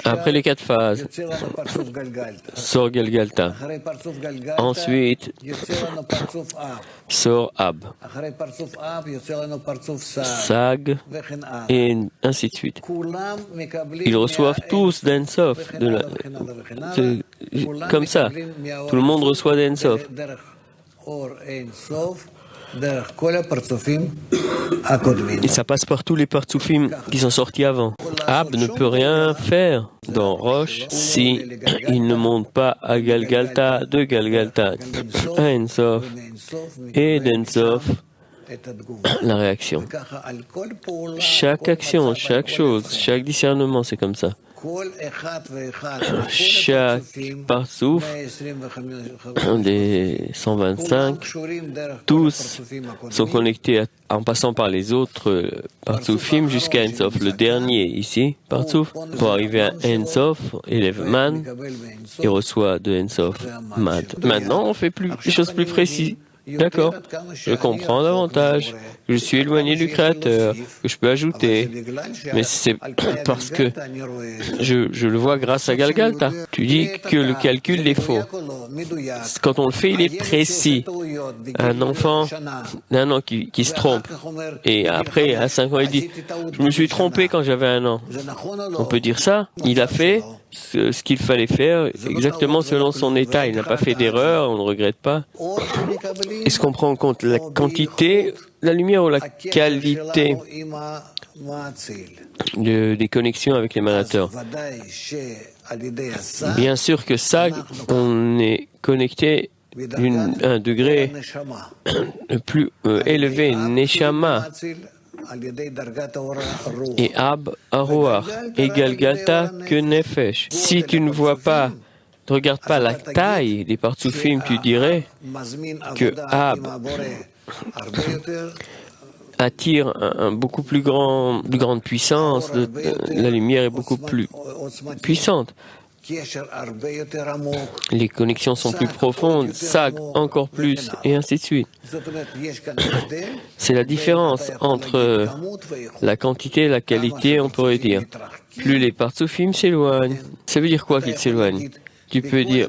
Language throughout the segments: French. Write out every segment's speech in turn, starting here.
Après les 4 phases, sort Galgalta. Ensuite, sort Ab, Sag, et ainsi de suite. Ils reçoivent tous d'Ensof. Comme ça, tout le monde reçoit d'Ensof. Et ça passe par tous les partoufim qui sont sortis avant. Ab ne peut rien faire dans Roche si il ne monte pas à Galgalta, de Galgalta à Ensof et d'Ensof la réaction. Chaque action, chaque chose, chaque discernement, c'est comme ça. Chaque partsouf des 125, tous sont connectés en passant par les autres partsoufim jusqu'à Ensof. Le dernier ici, partsouf, pour arriver à Ensof, élève man et reçoit de Ensof mad. Maintenant, on fait des choses plus précises. D'accord, je comprends davantage, je suis éloigné du Créateur, que je peux ajouter, mais c'est parce que je le vois grâce à Galgalta. Tu dis que le calcul est faux. Quand on le fait, il est précis. Un enfant d'un an qui se trompe, et après, à 5 ans, il dit « Je me suis trompé quand j'avais 1 an ». On peut dire ça. Il a fait ce qu'il fallait faire exactement selon son état. Il n'a pas fait d'erreur, on ne regrette pas. Est-ce qu'on prend en compte la quantité de la lumière ou la qualité des connexions avec l'émanateur? Bien sûr que ça, on est connecté à un degré plus élevé, Neshama, et Ab, Aroar, et Galgalta que Nefesh. Si tu ne vois pas, ne regarde pas la taille des partsoufim, tu dirais que Ab attire beaucoup plus grande puissance, la lumière est beaucoup plus puissante. Les connexions sont plus profondes, Sag encore plus, et ainsi de suite. C'est la différence entre la quantité et la qualité, on pourrait dire. Plus les partsoufim s'éloignent. Ça veut dire quoi qu'ils s'éloignent? Tu peux dire,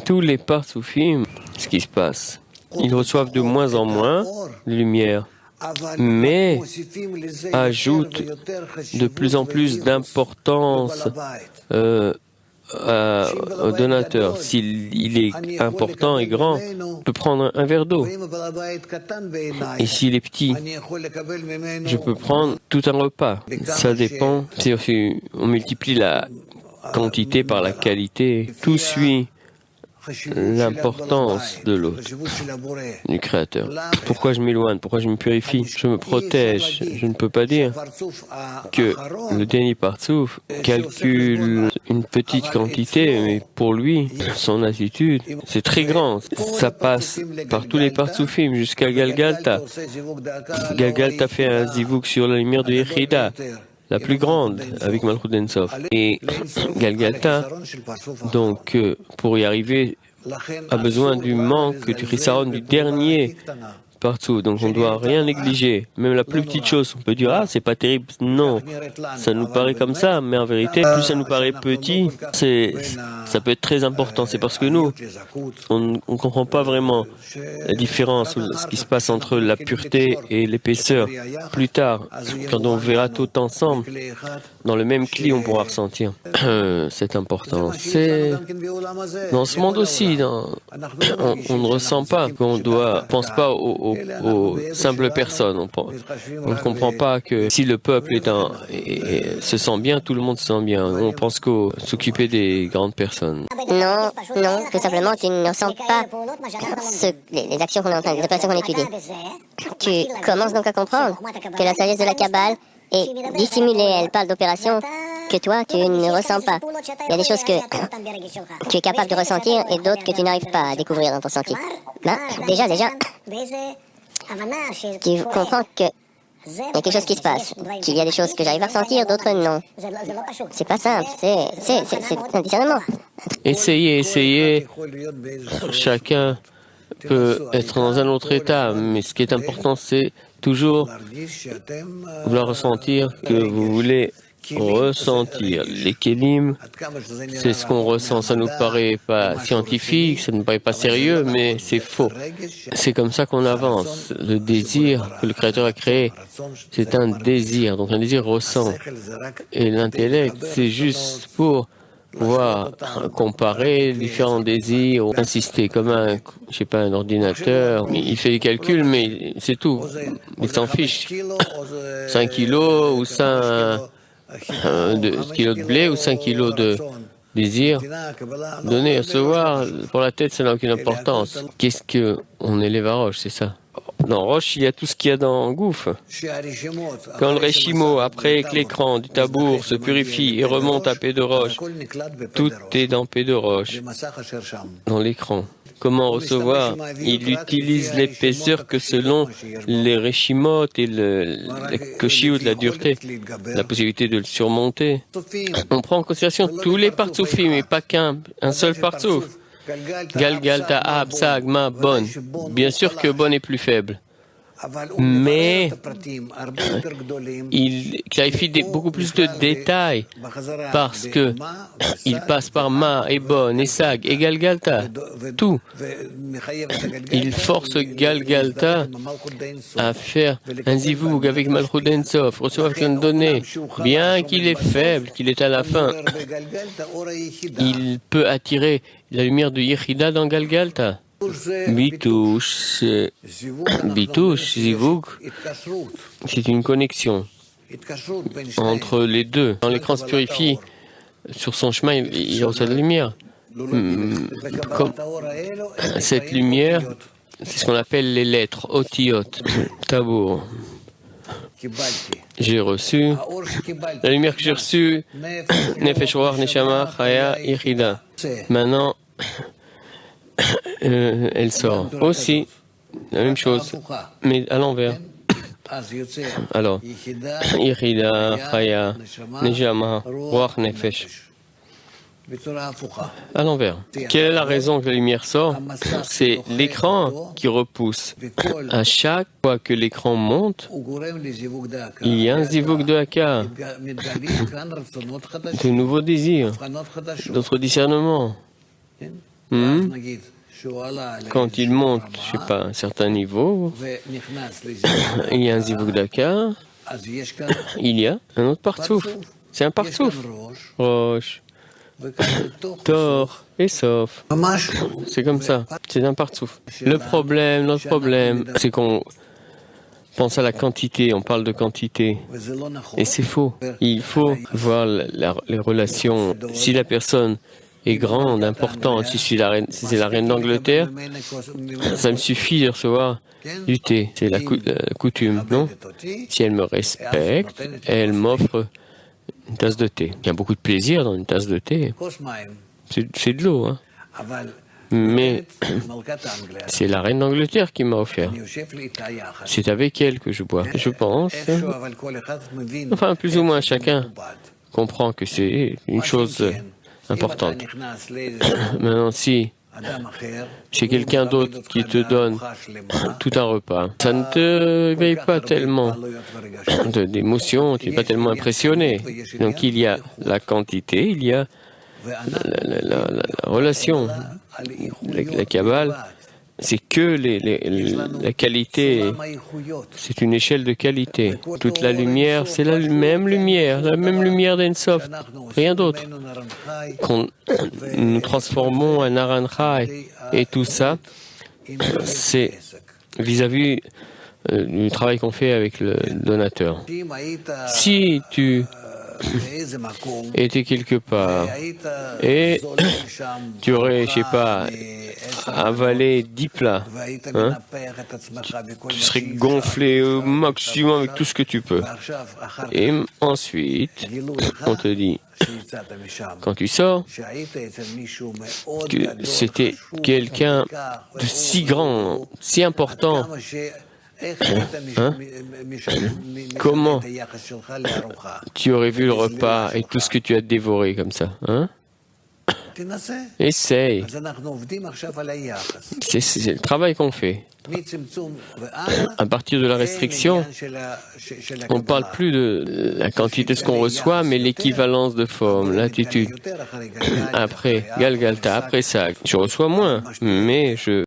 tous les partsoufim, ce qui se passe, ils reçoivent de moins en moins de lumière, mais ajoutent de plus en plus d'importance au donateur. S'il est important et grand, je peux prendre un verre d'eau. Et s'il est petit, je peux prendre tout un repas. Ça dépend. Si on multiplie la quantité par la qualité, tout suit l'importance de l'autre, du Créateur. Pourquoi je m'éloigne? Pourquoi je me purifie? Je me protège. Je ne peux pas dire que le dernier partsouf calcule une petite quantité, mais pour lui, son attitude, c'est très grand. Ça passe par tous les partsoufim jusqu'à Galgalta. Galgalta fait un zivuk sur la lumière de Yechida, la plus grande, avec Malchut d'Ensof. Et Galgalta, donc, pour y arriver, a besoin du manque, du chisaron, du dernier partout. Donc on ne doit rien négliger. Même la plus petite chose, on peut dire, ah, c'est pas terrible. Non, ça nous paraît comme ça, mais en vérité, plus ça nous paraît petit, ça peut être très important. C'est parce que nous, on ne comprend pas vraiment la différence, ce qui se passe entre la pureté et l'épaisseur. Plus tard, quand on verra tout ensemble, dans le même cli, on pourra ressentir cette importance. C'est dans ce monde aussi, on ne ressent pas qu'on doit, on pense pas aux simples personnes. On ne comprend pas que si le peuple se sent bien, tout le monde se sent bien. On pense qu'à s'occuper des grandes personnes. Non, tout simplement, tu ne ressens pas les actions qu'on est en train, les opérations qu'on étudie. Tu commences donc à comprendre que la sagesse de la Kabbale est dissimulée, elle parle d'opérations que toi, tu ne ressens pas. Il y a des choses que tu es capable de ressentir et d'autres que tu n'arrives pas à découvrir dans ton senti. Ben, déjà, tu comprends que il y a quelque chose qui se passe, qu'il y a des choses que j'arrive à ressentir, d'autres non. C'est pas simple, c'est un discernement. Essayez. Chacun peut être dans un autre état, mais ce qui est important, c'est toujours vouloir ressentir que vous voulez ressentir les kélim, c'est ce qu'on ressent. Ça nous paraît pas scientifique, ça nous paraît pas sérieux, mais c'est faux. C'est comme ça qu'on avance. Le désir que le Créateur a créé, c'est un désir, donc un désir ressent. Et l'intellect, c'est juste pour pouvoir comparer différents désirs, insister comme un, je sais pas, un ordinateur. Il fait des calculs, mais c'est tout. Il s'en fiche. 5 kilos ou 5 kilos de blé ou 5 kilos de désir. Donner, recevoir, pour la tête, ça n'a aucune importance. Qu'est-ce qu'on élève à Roche, c'est ça? Dans Roche, il y a tout ce qu'il y a dans Gouffre. Quand le Réchimo, après que l'écran du tabour se purifie et remonte à P de Roche, tout est dans P de Roche, dans l'écran. Comment recevoir? Il utilise l'épaisseur que selon les Réchimotes et le Koshiout, la dureté, la possibilité de le surmonter. On prend en considération tous les partsoufim, mais pas un seul partsouf. Galgalta, Ab, Sagma, Bon. Bien sûr que Bon est plus faible. Mais il clarifie beaucoup plus de détails parce que il passe par Ma et Bon et Sag et Galgalta, tout. Il force Galgalta à faire un zivoug avec Malchut Ensof, recevoir une donnée, bien qu'il est faible, qu'il est à la fin. Il peut attirer la lumière de Yechida dans Galgalta. Bitouche, Zivug, c'est une connexion entre les deux. Quand l'écran se purifie, sur son chemin, il reçoit de la lumière. Comme cette lumière, c'est ce qu'on appelle les lettres, otiot, tabour. J'ai reçu, la lumière que j'ai reçue, Nefesh Ruach Neshama Chaya Yechida. Maintenant, elle sort. Aussi, la même chose, mais à l'envers. Alors, Yechida, Chaya, Neshama, Ruach Nefesh. À l'envers. Quelle est la raison que la lumière sort? C'est l'écran qui repousse. À chaque fois que l'écran monte, il y a un zivug de Haka, de nouveaux désirs, d'autres discernements. Quand il monte, je sais pas, un certain niveau, il y a un zivug d'Aka, il y a un autre partsouf. C'est un partsouf. Roche, Tor et Sof. C'est comme ça. C'est un partsouf. Notre problème, c'est qu'on pense à la quantité, on parle de quantité. Et c'est faux. Il faut voir les relations. Si la personne est grande, importante, si c'est la reine d'Angleterre, ça me suffit de recevoir du thé. C'est la coutume, non? Si elle me respecte, elle m'offre une tasse de thé. Il y a beaucoup de plaisir dans une tasse de thé. C'est de l'eau, hein. Mais c'est la reine d'Angleterre qui m'a offert. C'est avec elle que je bois. Je pense, enfin plus ou moins chacun comprend que c'est une chose importante. Maintenant, si c'est quelqu'un d'autre qui te donne tout un repas, ça ne te éveille pas tellement d'émotions, tu n'es pas tellement impressionné. Donc il y a la quantité, il y a la relation. La Kabbale, c'est que la qualité, c'est une échelle de qualité. Toute la lumière, c'est la même lumière d'Ensof, rien d'autre. Quand nous transformons un Aranchai et tout ça, c'est vis-à-vis du travail qu'on fait avec le donateur. Si tu étais quelque part et tu aurais, je sais pas, avalé 10 plats, hein, tu serais gonflé au maximum avec tout ce que tu peux. Et ensuite, on te dit, quand tu sors, que c'était quelqu'un de si grand, si important. Hein? Comment tu aurais vu le repas et tout ce que tu as dévoré comme ça, hein? Essaye. C'est le travail qu'on fait. À partir de la restriction, on ne parle plus de la quantité de ce qu'on reçoit, mais l'équivalence de forme, l'attitude. Après, Galgalta, après ça, je reçois moins, mais je